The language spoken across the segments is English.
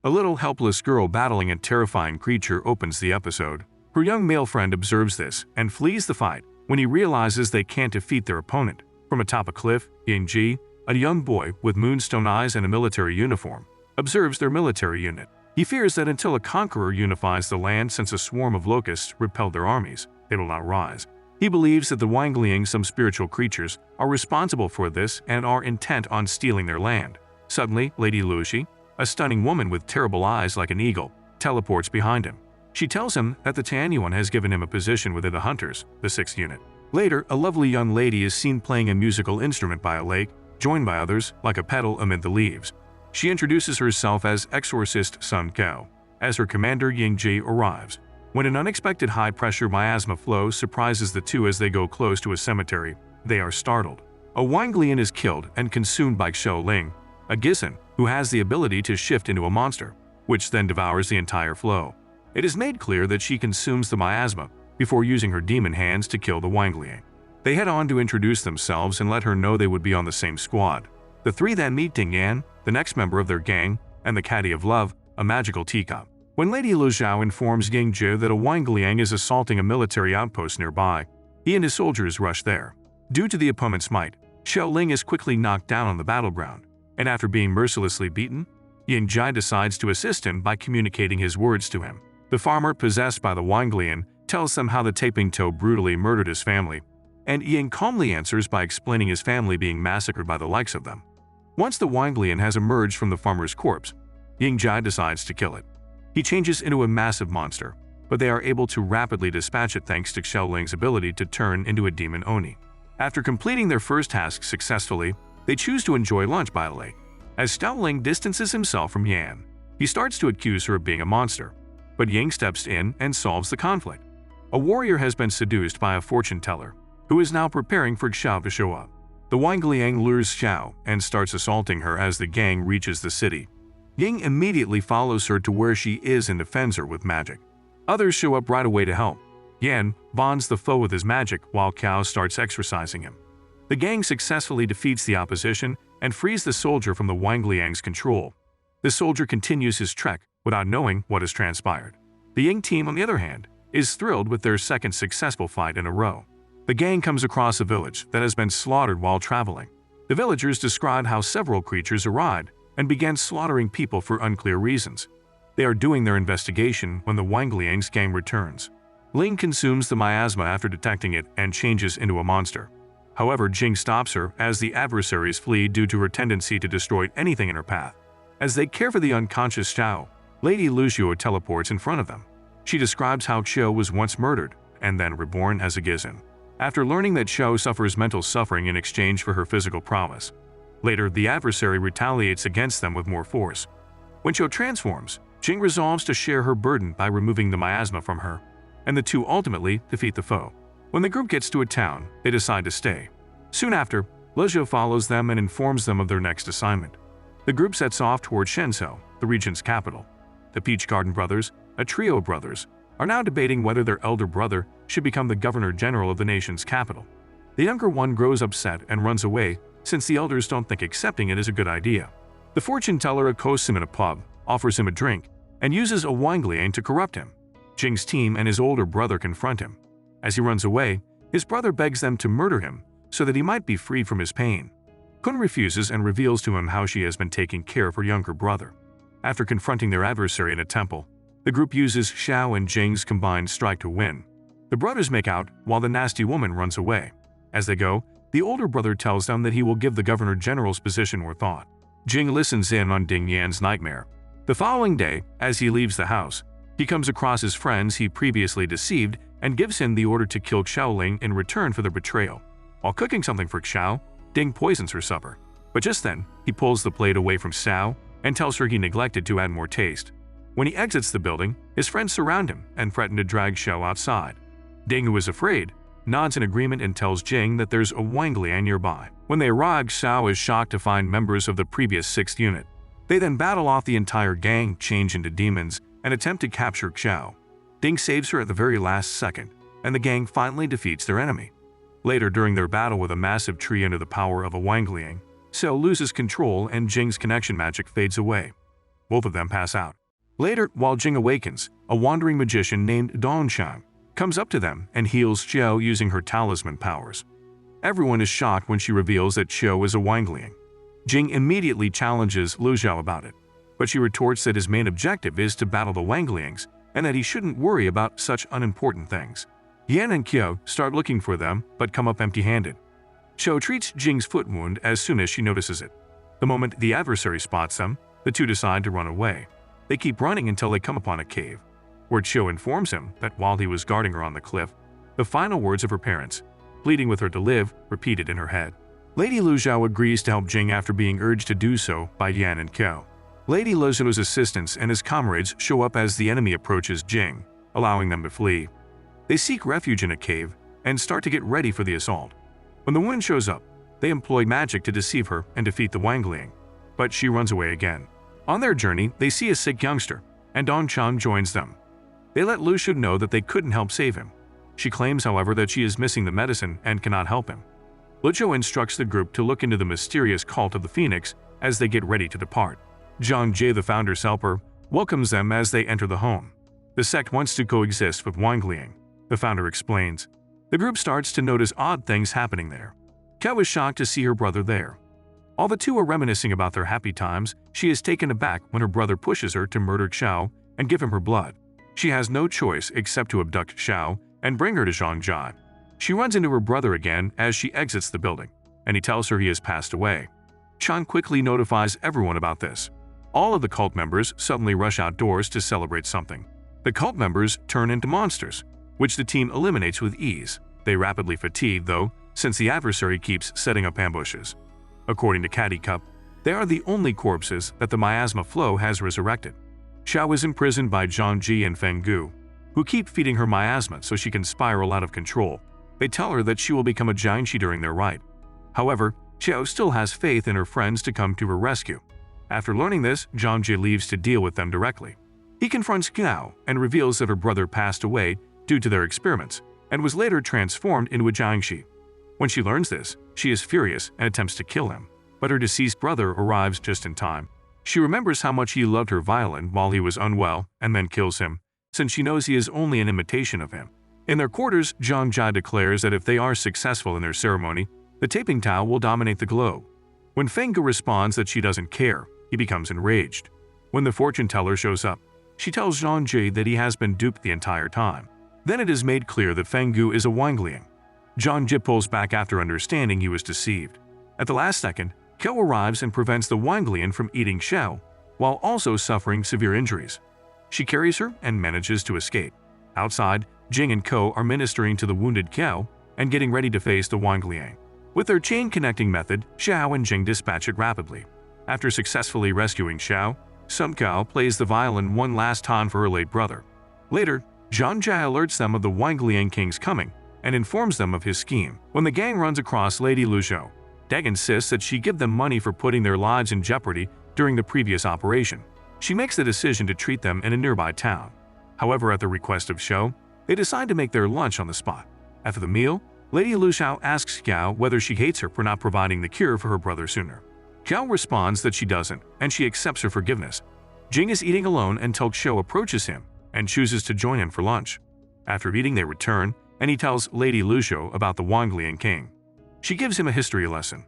A little helpless girl battling a terrifying creature opens the episode. Her young male friend observes this and flees the fight when he realizes they can't defeat their opponent. From atop a cliff, Ying, a young boy with moonstone eyes and a military uniform, observes their military unit. He fears that until a conqueror unifies the land, since a swarm of locusts repelled their armies, they will not rise. He believes that the Wangliang, some spiritual creatures, are responsible for this and are intent on stealing their land. Suddenly, Lady Lushi, a stunning woman with terrible eyes like an eagle, teleports behind him. She tells him that the Tianyuan has given him a position within the Hunters, the 6th unit. Later, a lovely young lady is seen playing a musical instrument by a lake, joined by others, like a petal amid the leaves. She introduces herself as Exorcist Sun Gao, as her commander Ying arrives. When an unexpected high-pressure miasma flow surprises the two as they go close to a cemetery, they are startled. A Wanglian is killed and consumed by Xiao Ling, a Guizhan who has the ability to shift into a monster, which then devours the entire flow. It is made clear that she consumes the miasma before using her demon hands to kill the Wangliang. They head on to introduce themselves and let her know they would be on the same squad. The three then meet Dingyan, the next member of their gang, and the Caddy of Love, a magical teacup. When Lady Lu Zhao informs Ying that a Wangliang is assaulting a military outpost nearby, he and his soldiers rush there. Due to the opponent's might, Xiao Ling is quickly knocked down on the battleground, and after being mercilessly beaten, Ying decides to assist him by communicating his words to him. The farmer possessed by the Wanglian tells them how the Taping Toe brutally murdered his family, and Ying calmly answers by explaining his family being massacred by the likes of them. Once the Wanglian has emerged from the farmer's corpse, Ying decides to kill it. He changes into a massive monster, but they are able to rapidly dispatch it thanks to Xiao Ling's ability to turn into a demon Oni. After completing their first task successfully, they choose to enjoy lunch by the lake. As Xiao Ling distances himself from Yan, he starts to accuse her of being a monster, but Ying steps in and solves the conflict. A warrior has been seduced by a fortune teller, who is now preparing for Xiao to show up. The Wangliang lures Xiao and starts assaulting her as the gang reaches the city. Ying immediately follows her to where she is and defends her with magic. Others show up right away to help. Yan bonds the foe with his magic while Qiao starts exorcising him. The gang successfully defeats the opposition and frees the soldier from the Wangliang's control. The soldier continues his trek without knowing what has transpired. The Ying team, on the other hand, is thrilled with their second successful fight in a row. The gang comes across a village that has been slaughtered while traveling. The villagers describe how several creatures arrived and began slaughtering people for unclear reasons. They are doing their investigation when the Wangliang's gang returns. Ling consumes the miasma after detecting it and changes into a monster. However, Jing stops her as the adversaries flee due to her tendency to destroy anything in her path. As they care for the unconscious Xiao, Lady Lucio teleports in front of them. She describes how Qiao was once murdered and then reborn as a Guizhan, after learning that Xiao suffers mental suffering in exchange for her physical prowess. Later, the adversary retaliates against them with more force. When Qiao transforms, Jing resolves to share her burden by removing the miasma from her, and the two ultimately defeat the foe. When the group gets to a town, they decide to stay. Soon after, Lezhou follows them and informs them of their next assignment. The group sets off toward Shenzhou, the region's capital. The Peach Garden brothers, a trio of brothers, are now debating whether their elder brother should become the governor-general of the nation's capital. The younger one grows upset and runs away since the elders don't think accepting it is a good idea. The fortune teller accosts him in a pub, offers him a drink, and uses a Wangliang to corrupt him. Jing's team and his older brother confront him. As he runs away, his brother begs them to murder him so that he might be freed from his pain. Kun refuses and reveals to him how she has been taking care of her younger brother. After confronting their adversary in a temple, the group uses Xiao and Jing's combined strike to win. The brothers make out while the nasty woman runs away. As they go, the older brother tells them that he will give the governor-general's position more thought. Jing listens in on Ding Yan's nightmare. The following day, as he leaves the house, he comes across his friends he previously deceived and gives him the order to kill Xiao Ling in return for their betrayal. While cooking something for Xiao, Ding poisons her supper. But just then, he pulls the plate away from Xiao and tells her he neglected to add more taste. When he exits the building, his friends surround him and threaten to drag Xiao outside. Ding, who is afraid, nods in agreement and tells Jing that there's a Wangliang nearby. When they arrive, Xiao is shocked to find members of the previous 6th unit. They then battle off the entire gang, change into demons, and attempt to capture Xiao. Ding saves her at the very last second, and the gang finally defeats their enemy. Later, during their battle with a massive tree under the power of a Wangliang, Xiao loses control and Jing's connection magic fades away. Both of them pass out. Later, while Jing awakens, a wandering magician named Dongshang comes up to them and heals Qiao using her talisman powers. Everyone is shocked when she reveals that Qiao is a Wangliang. Jing immediately challenges Lu Xiao about it, but she retorts that his main objective is to battle the Wangliangs and that he shouldn't worry about such unimportant things. Yan and Qiao start looking for them but come up empty-handed. Qiao treats Jing's foot wound as soon as she notices it. The moment the adversary spots them, the two decide to run away. They keep running until they come upon a cave, where Qiao informs him that while he was guarding her on the cliff, the final words of her parents, pleading with her to live, repeated in her head. Lady Lu Xiao agrees to help Jing after being urged to do so by Yan and Qiao. Lady Lu Xiao's assistants and his comrades show up as the enemy approaches Jing, allowing them to flee. They seek refuge in a cave and start to get ready for the assault. When the woman shows up, they employ magic to deceive her and defeat the Wangliang, but she runs away again. On their journey, they see a sick youngster, and Dongchang joins them. They let Lu Xiao know that they couldn't help save him. She claims, however, that she is missing the medicine and cannot help him. Lu Xiao instructs the group to look into the mysterious cult of the Phoenix as they get ready to depart. Zhang Jie, the founder's helper, welcomes them as they enter the home. The sect wants to coexist with Wangliang, the founder explains. The group starts to notice odd things happening there. Qiao is shocked to see her brother there. While the two are reminiscing about their happy times, she is taken aback when her brother pushes her to murder Qiao and give him her blood. She has no choice except to abduct Qiao and bring her to Zhangjia. She runs into her brother again as she exits the building, and he tells her he has passed away. Chan quickly notifies everyone about this. All of the cult members suddenly rush outdoors to celebrate something. The cult members turn into monsters, which the team eliminates with ease. They rapidly fatigue, though, since the adversary keeps setting up ambushes. According to Caddy Cup, they are the only corpses that the miasma flow has resurrected. Xiao is imprisoned by Zhangji and Feng Gu, who keep feeding her miasma so she can spiral out of control. They tell her that she will become a Jiangshi during their rite. However, Xiao still has faith in her friends to come to her rescue. After learning this, Zhangji leaves to deal with them directly. He confronts Qiao and reveals that her brother passed away due to their experiments and was later transformed into a Jiangshi. When she learns this, she is furious and attempts to kill him, but her deceased brother arrives just in time. She remembers how much he loved her violin while he was unwell and then kills him, since she knows he is only an imitation of him. In their quarters, Zhang Jia declares that if they are successful in their ceremony, the taping Tao will dominate the globe. When Feng Gu responds that she doesn't care, he becomes enraged. When the fortune teller shows up, she tells Zhang Ji that he has been duped the entire time. Then it is made clear that Feng Gu is a Wangliang. Zhang Ji pulls back after understanding he was deceived. At the last second, Qiao arrives and prevents the Wangliang from eating Xiao, while also suffering severe injuries. She carries her and manages to escape. Outside, Jing and Ko are ministering to the wounded Qiao and getting ready to face the Wangliang. With their chain-connecting method, Xiao and Jing dispatch it rapidly. After successfully rescuing Xiao, Sun Kao plays the violin one last time for her late brother. Later, Zhang Jia alerts them of the Wangliang King's coming and informs them of his scheme. When the gang runs across Lady Lu Xiao, Deng insists that she give them money for putting their lives in jeopardy during the previous operation. She makes the decision to treat them in a nearby town. However, at the request of Xiao, they decide to make their lunch on the spot. After the meal, Lady Lu Xiao asks Qiao whether she hates her for not providing the cure for her brother sooner. Qiao responds that she doesn't, and she accepts her forgiveness. Jing is eating alone until Qiao approaches him and chooses to join him for lunch. After eating, they return, and he tells Lady Lu Xiao about the Wangliang King. She gives him a history lesson.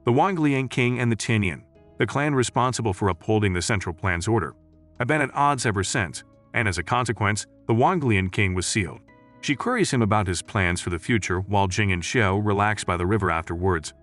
The Wangliang King and the Tianyuan, the clan responsible for upholding the central plan's order, have been at odds ever since, and as a consequence, the Wangliang King was sealed. She queries him about his plans for the future while Jing and Xiao relax by the river afterwards.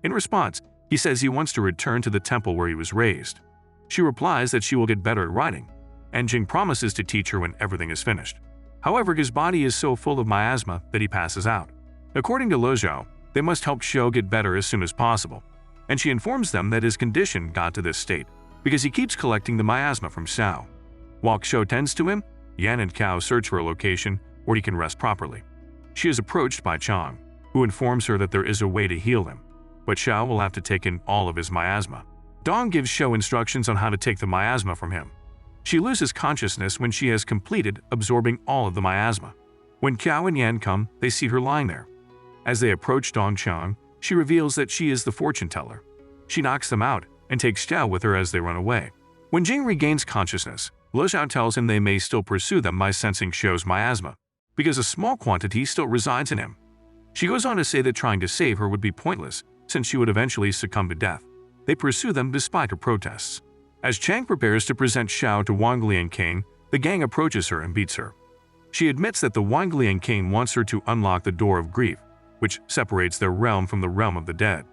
In response, he says he wants to return to the temple where he was raised. She replies that she will get better at writing, and Jing promises to teach her when everything is finished. However, his body is so full of miasma that he passes out. According to Lu Xiao, they must help Xiao get better as soon as possible, and she informs them that his condition got to this state because he keeps collecting the miasma from Xiao. While Xiao tends to him, Yan and Qiao search for a location where he can rest properly. She is approached by Chang, who informs her that there is a way to heal him, but Xiao will have to take in all of his miasma. Dong gives Xiao instructions on how to take the miasma from him. She loses consciousness when she has completed absorbing all of the miasma. When Qiao and Yan come, they see her lying there. As they approach Dongchang, she reveals that she is the fortune teller. She knocks them out and takes Xiao with her as they run away. When Jing regains consciousness, Lu Xiao tells him they may still pursue them by sensing Xiao's miasma, because a small quantity still resides in him. She goes on to say that trying to save her would be pointless, since she would eventually succumb to death. They pursue them despite her protests. As Chang prepares to present Xiao to Wanglian King, the gang approaches her and beats her. She admits that the Wanglian King wants her to unlock the door of grief, which separates their realm from the realm of the dead.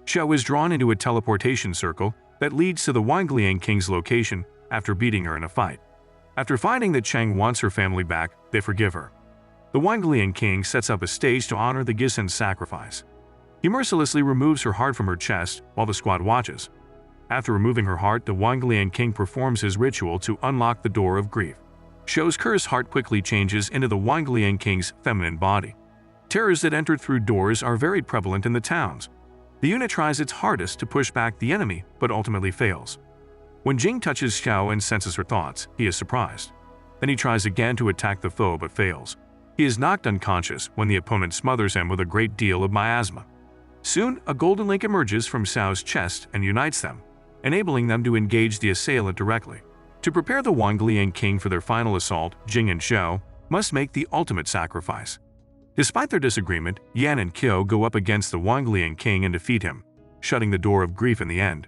Xiao is drawn into a teleportation circle that leads to the Wanglian King's location after beating her in a fight. After finding that Chang wants her family back, they forgive her. The Wanglian King sets up a stage to honor the Guizhan sacrifice. He mercilessly removes her heart from her chest while the squad watches. After removing her heart, the Wanglian King performs his ritual to unlock the door of grief. Xiao's cursed heart quickly changes into the Wanglian King's feminine body. Terrors that enter through doors are very prevalent in the towns. The unit tries its hardest to push back the enemy, but ultimately fails. When Jing touches Xiao and senses her thoughts, he is surprised. Then he tries again to attack the foe but fails. He is knocked unconscious when the opponent smothers him with a great deal of miasma. Soon, a golden link emerges from Xiao's chest and unites them, enabling them to engage the assailant directly. To prepare the Wanglian King for their final assault, Jing and Xiao must make the ultimate sacrifice. Despite their disagreement, Yan and Qiao go up against the Wanglian King and defeat him, shutting the door of grief in the end.